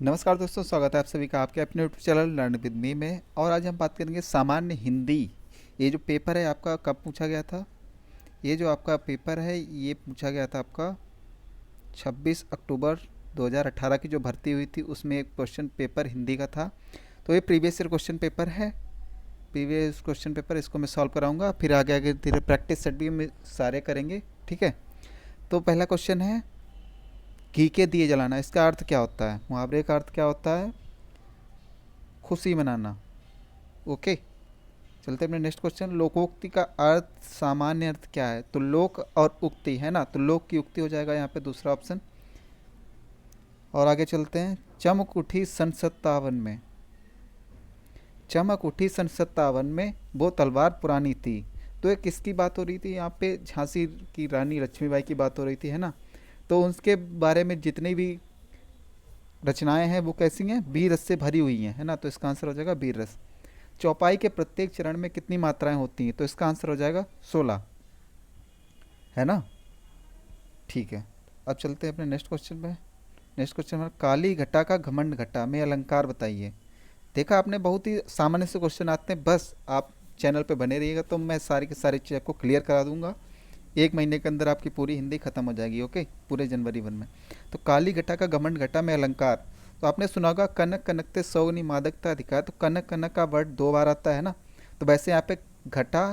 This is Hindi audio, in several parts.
नमस्कार दोस्तों, स्वागत है आप सभी का आपके अपने YouTube channel learn with me में। और आज हम बात करेंगे सामान्य हिंदी। ये जो पेपर है आपका कब पूछा गया था? ये जो आपका पेपर है ये पूछा गया था आपका 26 अक्टूबर 2018 की जो भर्ती हुई थी उसमें एक क्वेश्चन पेपर हिंदी का था। तो ये प्रीवियस ईयर क्वेश्चन पेपर है। प्रीवियस क्वेश्चन पेपर इसको मैं सॉल्व कराऊंगा, फिर आगे आगे धीरे प्रैक्टिस सेट भी हम सारे करेंगे। ठीक है, तो पहला क्वेश्चन है घी के दिए जलाना। इसका अर्थ क्या होता है? मुहावरे का अर्थ क्या होता है? खुशी मनाना। ओके, चलते अपने नेक्स्ट क्वेश्चन। लोकोक्ति का अर्थ, सामान्य अर्थ क्या है? तो लोक और उक्ति है ना, तो लोक की उक्ति हो जाएगा यहाँ पे दूसरा ऑप्शन। और आगे चलते हैं। चमक उठी सन 57 में। चमक उठी सन 57 में वो तलवार पुरानी थी। तो ये किसकी बात हो रही थी? यहाँ पे झांसी की रानी लक्ष्मीबाई की बात हो रही थी, है ना। तो उनके बारे में जितनी भी रचनाएं हैं वो कैसी हैं? वीर रस से भरी हुई हैं, है ना। तो इसका आंसर हो जाएगा वीर रस। चौपाई के प्रत्येक चरण में कितनी मात्राएं होती हैं? तो इसका आंसर हो जाएगा 16, है ना। ठीक है, अब चलते हैं अपने नेक्स्ट क्वेश्चन पे। नेक्स्ट क्वेश्चन हमारा काली घटा का घमंड घटा में अलंकार बताइए। देखा आपने, बहुत ही सामान्य से क्वेश्चन आते हैं, बस आप चैनल पे बने रहिएगा तो मैं सारी की सारी चीज़ आपको क्लियर करा दूंगा। एक महीने के अंदर आपकी पूरी हिंदी खत्म हो जाएगी। ओके, पूरे जनवरी भर में। तो काली घटा का घमंड घटा में अलंकार, तो आपने सुना होगा कनक कनकते सौगनी मादकता अधिकार। तो कनक कनक का वर्ड दो बार आता है ना। तो वैसे यहाँ पे घटा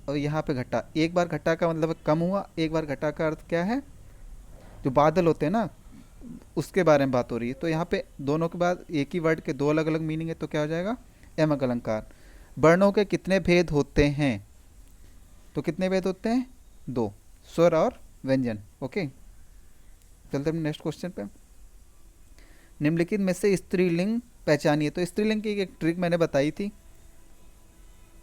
और यहाँ पे घटा, एक बार घटा का मतलब कम हुआ, एक बार घटा का अर्थ क्या है? जो बादल होते हैं ना, उसके बारे में बात हो रही है। तो यहाँ पे दोनों के बाद एक ही वर्ड के दो अलग अलग मीनिंग है, तो क्या हो जाएगा? यमक अलंकार। वर्णों के कितने भेद होते हैं? तो कितने भेद होते हैं? दो, स्वर और व्यंजन। ओके, चलते हैं नेक्स्ट क्वेश्चन पे। निम्नलिखित में से स्त्रीलिंग पहचानिए। तो स्त्रीलिंग की एक ट्रिक मैंने बताई थी,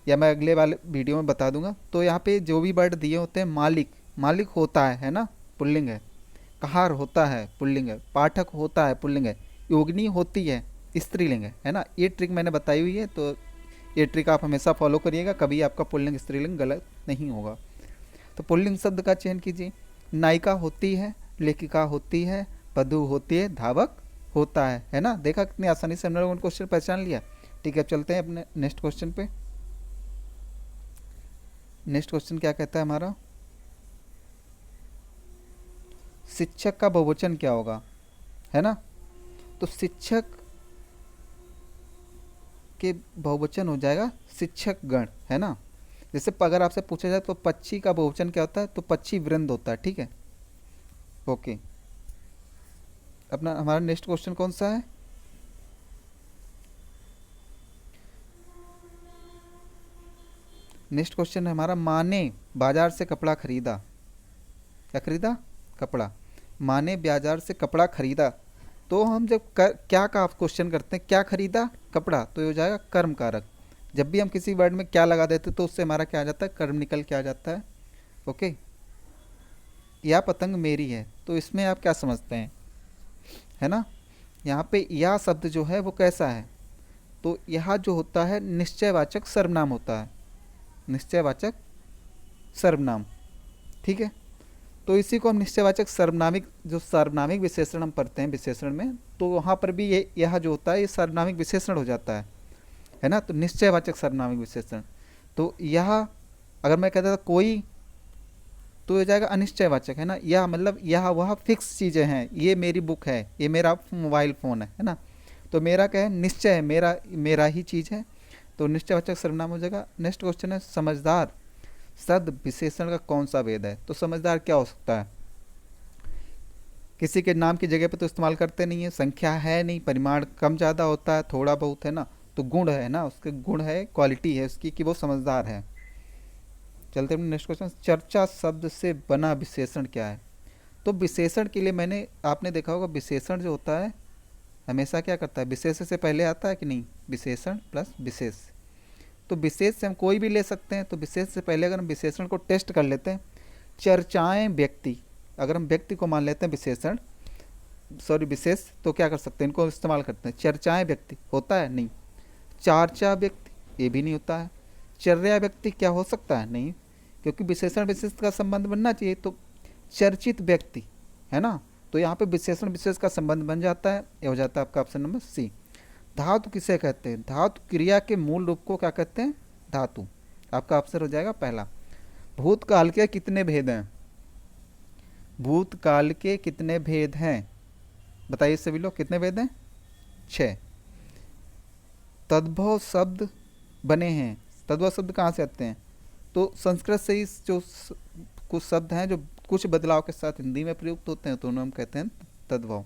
या मैं अगले वाले वीडियो में बता दूंगा। तो यहाँ पे जो भी वर्ड दिए होते हैं, मालिक, मालिक होता है ना, पुल्लिंग है। कहार होता है, पुल्लिंग है। पाठक होता है, पुल्लिंग है। योगिनी होती है, स्त्रीलिंग है ना। ये ट्रिक मैंने बताई हुई है, तो ये ट्रिक आप हमेशा फॉलो करिएगा, कभी आपका पुल्लिंग स्त्रीलिंग गलत नहीं होगा। तो पुल्लिंग शब्द का चयन कीजिए। नायिका होती है, लेखिका होती है, वधु होती है, धावक होता है ना। देखा कितनी आसानी से हमने लोगों ने क्वेश्चन पहचान लिया। ठीक है, अब चलते हैं अपने नेक्स्ट क्वेश्चन पे। नेक्स्ट क्वेश्चन क्या कहता है हमारा? शिक्षक का बहुवचन क्या होगा, है ना। तो शिक्षक के बहुवचन हो जाएगा शिक्षक गण, है ना। जैसे अगर आपसे पूछा जाए तो पक्षी का बहुवचन क्या होता है? तो पक्षी वृंद होता है। ठीक है, ओके। अपना हमारा नेक्स्ट क्वेश्चन कौन सा है? नेक्स्ट क्वेश्चन है हमारा, माँ ने बाजार से कपड़ा खरीदा। क्या खरीदा? कपड़ा। माँ ने बाजार से कपड़ा खरीदा। तो हम जब क्या का क्वेश्चन करते हैं, क्या खरीदा? कपड़ा, तो ये हो जाएगा कर्म कारक। जब भी हम किसी वर्ड में क्या लगा देते तो उससे हमारा क्या आ जाता है? कर्म निकल के आ जाता है। ओके, या पतंग मेरी है, तो इसमें आप क्या समझते हैं, है ना। यहाँ पे या शब्द जो है वो कैसा है? तो यह जो होता है निश्चयवाचक सर्वनाम होता है, निश्चयवाचक सर्वनाम। ठीक है, तो इसी को हम निश्चयवाचक सर्वनामिक, जो सर्वनामिक विशेषण हम पढ़ते हैं विशेषण में, तो वहाँ पर भी ये यह जो होता है ये सर्वनामिक विशेषण हो जाता है ना। तो निश्चयवाचक सर्वनामिक विशेषण। तो यह अगर मैं कहता था कोई, तो ये जाएगा अनिश्चयवाचक, है ना। यह मतलब यह वह फिक्स चीज़ें हैं, ये मेरी बुक है, ये मेरा मोबाइल फ़ोन है ना। तो मेरा क्या है? निश्चय है, मेरा मेरा ही चीज़ है, तो निश्चयवाचक सर्वनाम हो जाएगा। नेक्स्ट क्वेश्चन है, समझदार शब्द विशेषण का कौन सा भेद है? तो समझदार क्या हो सकता है? किसी के नाम की जगह पे तो इस्तेमाल करते नहीं है, संख्या है नहीं, परिमाण कम ज़्यादा होता है, थोड़ा बहुत, है ना। तो गुण है ना, उसके गुण है, क्वालिटी है उसकी कि वो समझदार है। चलते हैं नेक्स्ट क्वेश्चन। चर्चा शब्द से बना विशेषण क्या है? तो विशेषण के लिए मैंने, आपने देखा होगा विशेषण जो होता है हमेशा क्या करता है? विशेष से पहले आता है कि नहीं? विशेषण प्लस विशेष। तो विशेष से हम कोई भी ले सकते हैं, तो विशेष से पहले अगर हम विशेषण को टेस्ट कर लेते हैं, चर्चाएं व्यक्ति, अगर हम व्यक्ति को मान लेते हैं विशेषण, सॉरी विशेष, तो क्या कर सकते हैं? इनको इस्तेमाल करते हैं। चर्चाएं व्यक्ति होता है? नहीं। चार्चा व्यक्ति, ये भी नहीं होता है। चर्या व्यक्ति क्या हो सकता है? नहीं, क्योंकि विशेषण विशेष का संबंध बनना चाहिए। तो चर्चित व्यक्ति, है ना, तो यहाँ पे विशेषण विशेष का संबंध बन जाता है, ये हो जाता है आपका ऑप्शन नंबर सी। धातु किसे कहते हैं? धातु क्रिया के मूल रूप को क्या कहते हैं? धातु। आपका ऑप्शन हो जाएगा पहला। भूतकाल के कितने भेद हैं? भूतकाल के कितने भेद हैं? बताइए सभी लोग, कितने भेद हैं? 6। तद्भव शब्द बने हैं। तद्भव शब्द कहाँ से आते हैं? तो संस्कृत से ही जो कुछ शब्द हैं जो कुछ बदलाव के साथ हिंदी में प्रयुक्त होते हैं तो उन्हें हम कहते हैं तद्भव।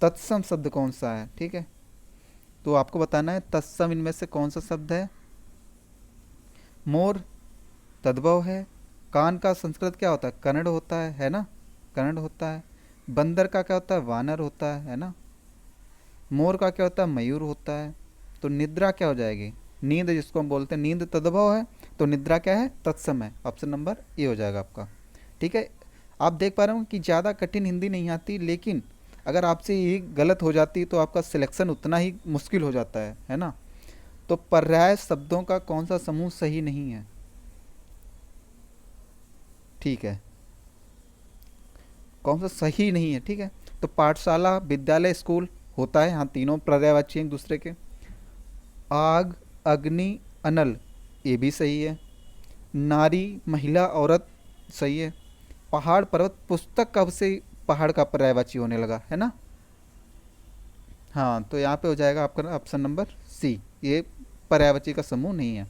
तत्सम शब्द कौन सा है? ठीक है, तो आपको बताना है तत्सम इनमें से कौन सा शब्द है। मोर तद्भव है। कान का संस्कृत क्या होता है? कन्नड़ होता है ना, कन्नड़ होता है। बंदर का क्या होता है? वानर होता है ना। मोर का क्या होता है? मयूर होता है। तो निद्रा क्या हो जाएगी? नींद, जिसको हम बोलते हैं नींद तद्भव है, तो निद्रा क्या है? तत्सम है। ऑप्शन नंबर ए हो जाएगा आपका। ठीक है, आप देख पा रहे हो कि ज़्यादा कठिन हिंदी नहीं आती, लेकिन अगर आपसे ये गलत हो जाती तो आपका सिलेक्शन उतना ही मुश्किल हो जाता है ना। तो पर्याय शब्दों का कौन सा समूह सही नहीं है? ठीक है, कौन सा सही नहीं है? ठीक है, तो पाठशाला, विद्यालय, स्कूल होता है, हाँ तीनों पर्यायवाची हैं एक दूसरे के। आग, अग्नि, अनल, ये भी सही है। नारी, महिला, औरत, सही है। पहाड़, पर्वत, पुस्तक कब से पहाड़ का पर्यायवाची होने लगा, है ना। हाँ, तो यहाँ पे हो जाएगा आपका ऑप्शन नंबर सी, ये पर्यायवाची का समूह नहीं है।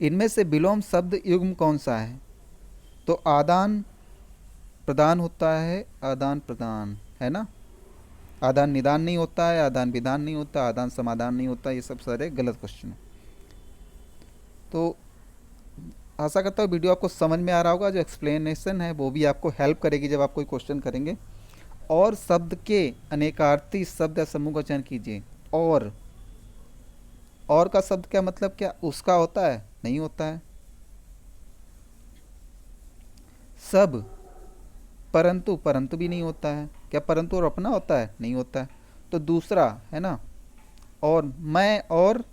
इनमें से विलोम शब्द युग्म कौन सा है? तो आदान प्रदान होता है, आदान प्रदान, है ना। आदान निदान नहीं होता है, आदान विधान नहीं होता, आदान समाधान नहीं होता, ये सब सारे गलत क्वेश्चन है। तो आशा करता हूँ वीडियो आपको समझ में आ रहा होगा। जो एक्सप्लेनेशन है वो भी आपको हेल्प करेगी जब आप कोई क्वेश्चन करेंगे। और शब्द के अनेकार्थी शब्द या समूह का चयन कीजिए। और का शब्द क्या मतलब? क्या उसका होता है? नहीं होता है। सब, परंतु, परंतु भी नहीं होता है। क्या परंतु और अपना होता है? नहीं होता है। तो दूसरा, है ना। और मैं और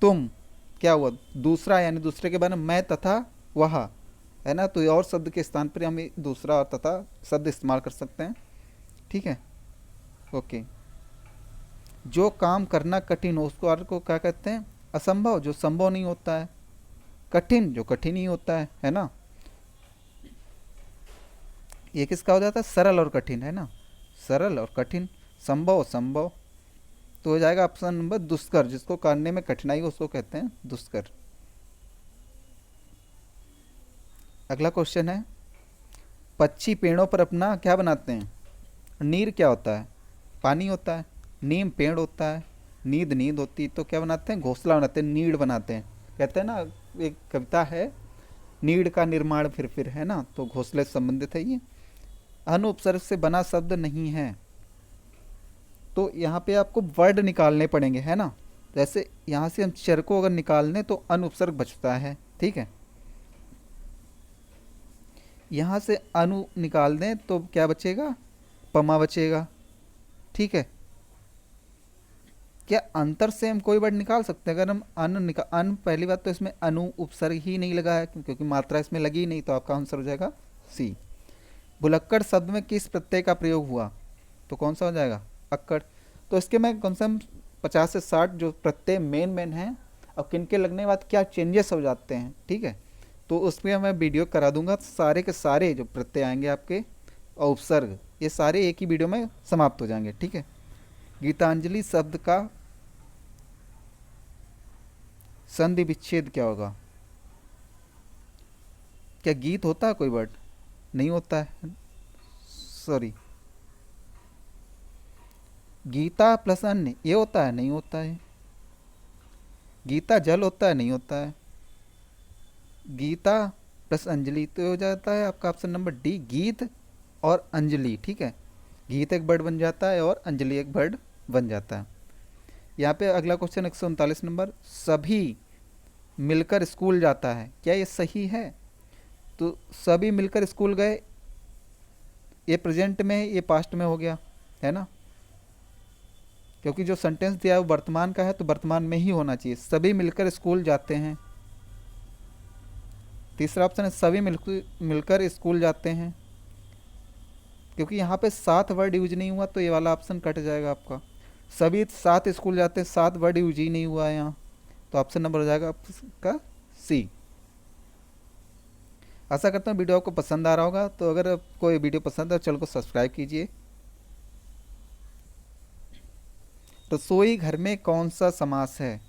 तुम, क्या हुआ? दूसरा, यानी दूसरे के बारे में मैं तथा वह, है ना। तो और शब्द के स्थान पर हम दूसरा और तथा शब्द इस्तेमाल कर सकते हैं। ठीक है, ओके। जो काम करना कठिन हो उसको और को क्या कहते हैं? असंभव, जो संभव नहीं होता है। कठिन, जो कठिन ही होता है ना। ये किसका हो जाता है? सरल और कठिन, है ना। सरल और कठिन। संभव, संभव, तो हो जाएगा ऑप्शन नंबर दुष्कर, जिसको करने में कठिनाई हो उसको कहते हैं दुष्कर। अगला क्वेश्चन है, पक्षी पेड़ों पर अपना क्या बनाते हैं? नीर क्या होता है? पानी होता है। नीम पेड़ होता है। नींद नींद होती है। तो क्या बनाते हैं? घोंसला बनाते हैं, नीड़ बनाते हैं। कहते हैं ना, एक कविता है, नीड़ का निर्माण फिर, है ना। तो घोंसले से संबंधित है ये। अनुपसर्ग से बना शब्द नहीं है। तो यहाँ पे आपको वर्ड निकालने पड़ेंगे, है ना। जैसे यहाँ से हम चर को अगर निकाल लें तो अनुपसर्ग बचता है, ठीक है। यहाँ से अनु निकाल दें तो क्या बचेगा? पमा बचेगा, ठीक है। क्या अंतर से हम कोई वर्ड निकाल सकते हैं? अगर हम अन, पहली बात तो इसमें अनु उपसर्ग ही नहीं लगा है क्योंकि मात्रा इसमें लगी ही नहीं, तो आपका आंसर हो जाएगा सी। भुलक्कड़ शब्द में किस प्रत्यय का प्रयोग हुआ? तो कौन सा हो जाएगा? अक्कड़। तो इसके में कम से कम 50 से 60 जो प्रत्यय मेन हैं और किन के लगने के बाद क्या चेंजेस हो जाते हैं, ठीक है। तो उस पर मैं वीडियो करा दूंगा। सारे के सारे जो प्रत्यय आएंगे आपके और उपसर्ग, ये सारे एक ही वीडियो में समाप्त हो जाएंगे, ठीक है। गीतांजलि शब्द का संधि विच्छेद क्या होगा? क्या गीत होता है कोई वर्ड? नहीं होता है, सॉरी। गीता प्लस अन्य ये होता है? नहीं होता है। गीता जल होता है? नहीं होता है। गीता प्लस अंजलि तो हो जाता है आपका ऑप्शन नंबर डी, गीत और अंजलि, ठीक है। गीत एक वर्ड बन जाता है और अंजलि एक वर्ड बन जाता है। यहाँ पे अगला क्वेश्चन 139 नंबर, सभी मिलकर स्कूल जाता है, क्या ये सही है? तो सभी मिलकर स्कूल गए, ये प्रेजेंट में, ये पास्ट में हो गया, है ना। क्योंकि जो सेंटेंस दिया है वो वर्तमान का है तो वर्तमान में ही होना चाहिए। सभी मिलकर स्कूल जाते हैं। तीसरा ऑप्शन है सभी मिलकर स्कूल जाते हैं। क्योंकि यहाँ पे 7 वर्ड यूज नहीं हुआ तो ये वाला ऑप्शन कट जाएगा आपका। सभी 7 स्कूल जाते हैं, 7 वर्ड यूज ही नहीं हुआ है यहाँ, तो ऑप्शन नंबर हो जाएगा आपका सी। आशा करता हूँ वीडियो आपको पसंद आ रहा होगा। तो अगर आपको ये वीडियो पसंद है तो चैनल को सब्सक्राइब कीजिए। रसोई घर में कौन सा समास है?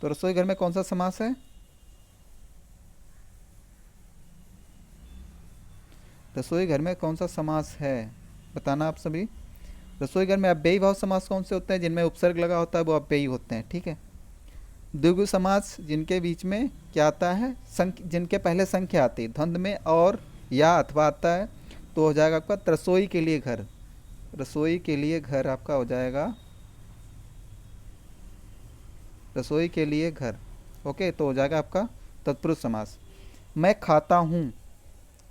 तो रसोई घर में कौन सा समास है? रसोई घर में कौन सा समास है, बताना आप सभी। रसोई घर में अव्ययी भाव समास कौन से होते हैं? जिनमें उपसर्ग लगा होता है वो अव्ययी होते हैं, ठीक है। द्विगु समास जिनके बीच में क्या आता है, जिनके पहले संख्या आती है, द्वंद्व में और या अथवा आता है, तो हो जाएगा आपका रसोई के लिए घर। रसोई के लिए घर आपका हो जाएगा रसोई के लिए घर। ओके, तो हो जाएगा आपका तत्पुरुष समास। मैं खाता हूँ,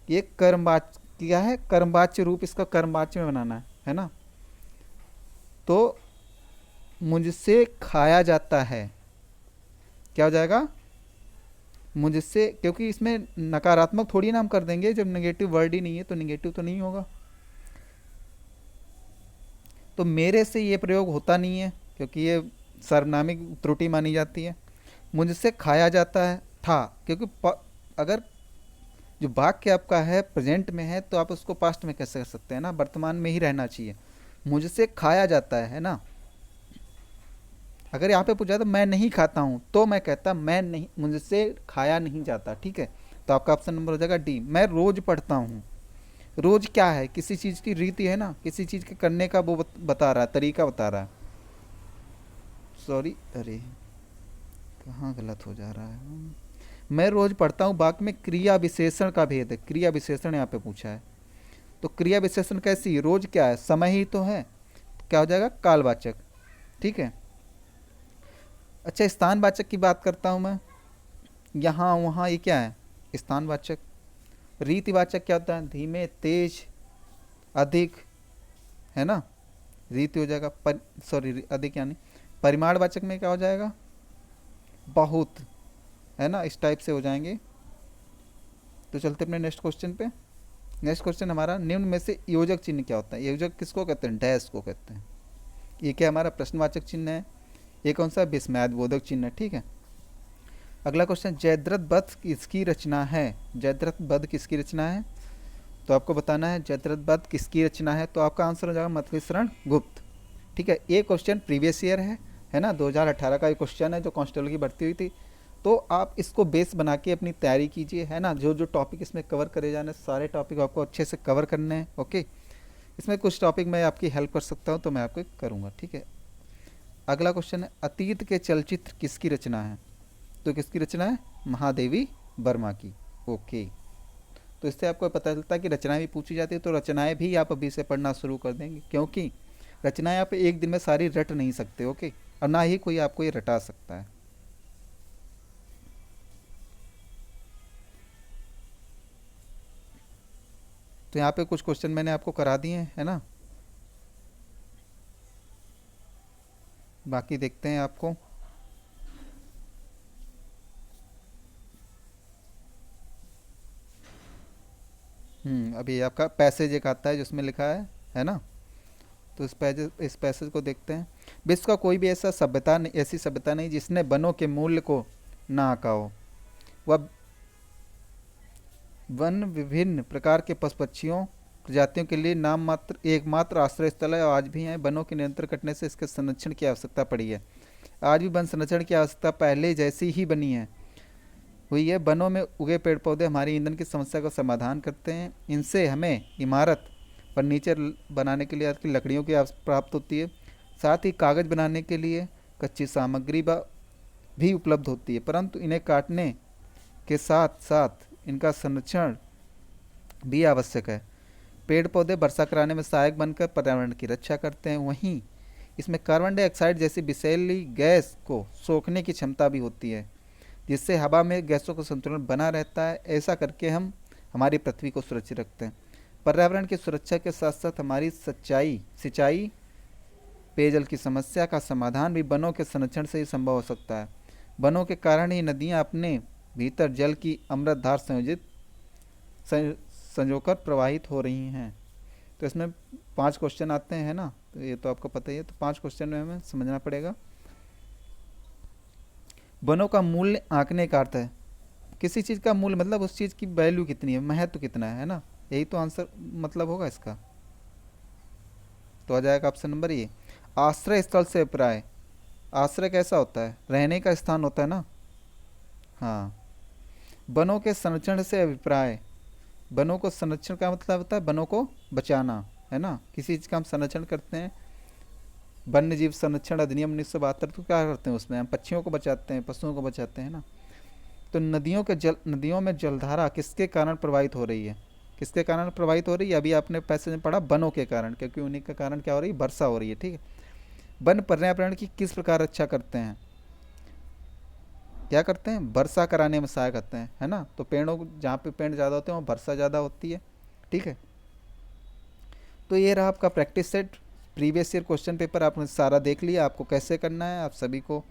ये कर्मवाच्य क्या है, कर्मवाच्य रूप इसका कर्मवाच्य में बनाना है ना। तो मुझसे खाया जाता है, क्या हो जाएगा? मुझसे, क्योंकि इसमें नकारात्मक थोड़ी ना हम कर देंगे, जब नेगेटिव वर्ड ही नहीं है तो नेगेटिव तो नहीं होगा। तो मेरे से ये प्रयोग होता नहीं है क्योंकि ये सर्वनामिक त्रुटि मानी जाती है। मुझसे खाया जाता है था, क्योंकि अगर जो वाक्य आपका है प्रेजेंट में है तो आप उसको पास्ट में कैसे कर सकते हैं ना, वर्तमान में ही रहना चाहिए। मुझसे खाया जाता है ना। अगर यहाँ पे पूछा तो मैं नहीं खाता हूँ तो मैं कहता मैं नहीं, मुझसे खाया नहीं जाता, ठीक है। तो आपका ऑप्शन नंबर हो जाएगा डी। मैं रोज पढ़ता हूँ। रोज क्या है, किसी चीज़ की रीति है ना, किसी चीज़ के करने का वो बता रहा है, तरीका बता रहा है। सॉरी, अरे कहाँ गलत हो जा रहा है। मैं रोज पढ़ता हूँ वाक्य में क्रिया विशेषण का भेद है, क्रिया विशेषण यहाँ पे पूछा है। तो क्रिया विशेषण कैसी, रोज क्या है, समय ही तो है, क्या हो जाएगा कालवाचक, ठीक है। अच्छा, स्थानवाचक की बात करता हूँ मैं, यहाँ वहाँ, ये क्या है स्थानवाचक। रीतिवाचक क्या होता है, धीमे, तेज, अधिक, है ना, रीति हो जाएगा। सॉरी अधिक यानी। परिमाणवाचक में क्या हो जाएगा, बहुत, है ना, इस टाइप से हो जाएंगे। तो चलते अपने नेक्स्ट क्वेश्चन पे। नेक्स्ट क्वेश्चन हमारा, निम्न में से योजक चिन्ह क्या होता है? योजक किसको कहते हैं? डैश को कहते हैं। ये क्या हमारा प्रश्नवाचक चिन्ह है, ये कौन सा विस्मयादिबोधक चिन्ह है, ठीक है। अगला क्वेश्चन, जयद्रथ वध किसकी रचना है? जयद्रथ वध किसकी रचना है? तो आपको बताना है जयद्रथ वध किसकी रचना है। तो आपका आंसर हो जाएगा मैथिली शरण गुप्त, ठीक है। ये क्वेश्चन प्रीवियस ईयर है ना, 2018 का ये क्वेश्चन है जो कांस्टेबल की भर्ती हुई थी। तो आप इसको बेस बना के अपनी तैयारी कीजिए, है ना। जो जो टॉपिक इसमें कवर करे जाने, सारे टॉपिक आपको अच्छे से कवर करने हैं, ओके। इसमें कुछ टॉपिक मैं आपकी हेल्प कर सकता हूँ तो मैं आपको करूँगा, ठीक है। अगला क्वेश्चन है, अतीत के चलचित्र किसकी रचना है? तो किसकी रचना है? महादेवी वर्मा की, ओके। तो इससे आपको पता चलता है कि रचनाएं भी पूछी जाती है, तो रचनाएं भी आप अभी से पढ़ना शुरू कर देंगे, क्योंकि रचनाएं आप एक दिन में सारी रट नहीं सकते, ओके, और ना ही कोई आपको ये रटा सकता है। तो यहाँ पे कुछ क्वेश्चन मैंने आपको करा दिए हैं, है ना। बाकी देखते हैं आपको। अभी आपका पैसेज एक आता है जिसमें लिखा है ना। तो इस पैसेज को देखते हैं। विश्व का कोई भी ऐसा सभ्यता नहीं, ऐसी सभ्यता नहीं जिसने वनों के मूल्य को ना आंका हो। वह वन विभिन्न प्रकार के पशु पक्षियों प्रजातियों के लिए नाम मात्र एकमात्र आश्रय स्थल है और आज भी हैं। वनों के निरंतर कटने से इसके संरक्षण की आवश्यकता पड़ी है। आज भी वन संरक्षण की आवश्यकता पहले जैसी ही बनी है हुई है। वनों में उगे पेड़ पौधे हमारी ईंधन की समस्या का समाधान करते हैं। इनसे हमें इमारत फर्नीचर बनाने के लिए आज की लकड़ियों की प्राप्त होती है। साथ ही कागज़ बनाने के लिए कच्ची सामग्री भी उपलब्ध होती है, परंतु इन्हें काटने के साथ साथ इनका संरक्षण भी आवश्यक है। पेड़ पौधे वर्षा कराने में सहायक बनकर पर्यावरण की रक्षा करते हैं। वहीं इसमें कार्बन डाइऑक्साइड जैसी विषैली गैस को सोखने की क्षमता भी होती है, जिससे हवा में गैसों का संतुलन बना रहता है। ऐसा करके हम हमारी पृथ्वी को सुरक्षित रखते हैं। पर्यावरण की सुरक्षा के साथ साथ हमारी सिंचाई पेयजल की समस्या का समाधान भी वनों के संरक्षण से ही संभव हो सकता है। वनों के कारण ही नदियाँ अपने भीतर जल की अमृत धार संयोकर प्रवाहित हो रही हैं। तो इसमें 5 क्वेश्चन आते हैं ना, तो ये तो आपको पता ही है। तो 5 क्वेश्चन में हमें समझना पड़ेगा। वनों का मूल्य आंकने का अर्थ है किसी चीज़ का मूल्य मतलब उस चीज़ की वैल्यू कितनी है, महत्व कितना है ना, यही तो आंसर मतलब होगा इसका। तो आ जाएगा ऑप्शन नंबर ए। आश्रय स्थल से अभिप्राय, आश्रय कैसा होता है, रहने का स्थान होता है ना। हाँ। वनों के संरक्षण से अभिप्राय, वनों को संरक्षण का मतलब होता है वनों को बचाना, है ना। किसी चीज़ का हम संरक्षण करते हैं, वन्य जीव संरक्षण अधिनियम 1972, तो क्या करते हैं उसमें हम पक्षियों को बचाते हैं, पशुओं को बचाते हैं ना। तो नदियों में जलधारा किसके कारण प्रभावित हो रही है, किसके कारण प्रभावित हो रही है, अभी आपने पैसेज में पढ़ा वनों के कारण, क्योंकि उन्हीं के कारण क्या हो रही है, वर्षा हो रही है, ठीक है। वन पर्यावरण की किस प्रकार रक्षा करते हैं, क्या करते हैं, वर्षा कराने में सहायक करते हैं, है ना। तो पेड़ों जहाँ पे पेड़ ज़्यादा होते हैं वहाँ वर्षा ज़्यादा होती है, ठीक है। तो ये रहा आपका practice set, previous year question paper आपने सारा देख लिया, आपको कैसे करना है। आप सभी को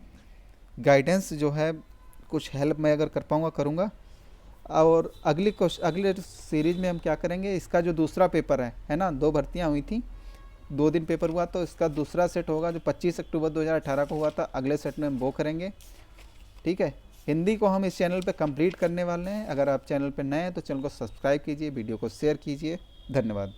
गाइडेंस जो है कुछ हेल्प मैं अगर कर पाऊँगा करूँगा। और अगले सीरीज में हम क्या करेंगे, इसका जो दूसरा पेपर है ना, 2 भर्तियाँ हुई थी, 2 दिन पेपर हुआ, तो इसका दूसरा सेट होगा जो 25 अक्टूबर 2018 को हुआ था, अगले सेट में हम वो करेंगे, ठीक है। हिंदी को हम इस चैनल पे कंप्लीट करने वाले हैं। अगर आप चैनल पे नए हैं तो चैनल को सब्सक्राइब कीजिए, वीडियो को शेयर कीजिए। धन्यवाद।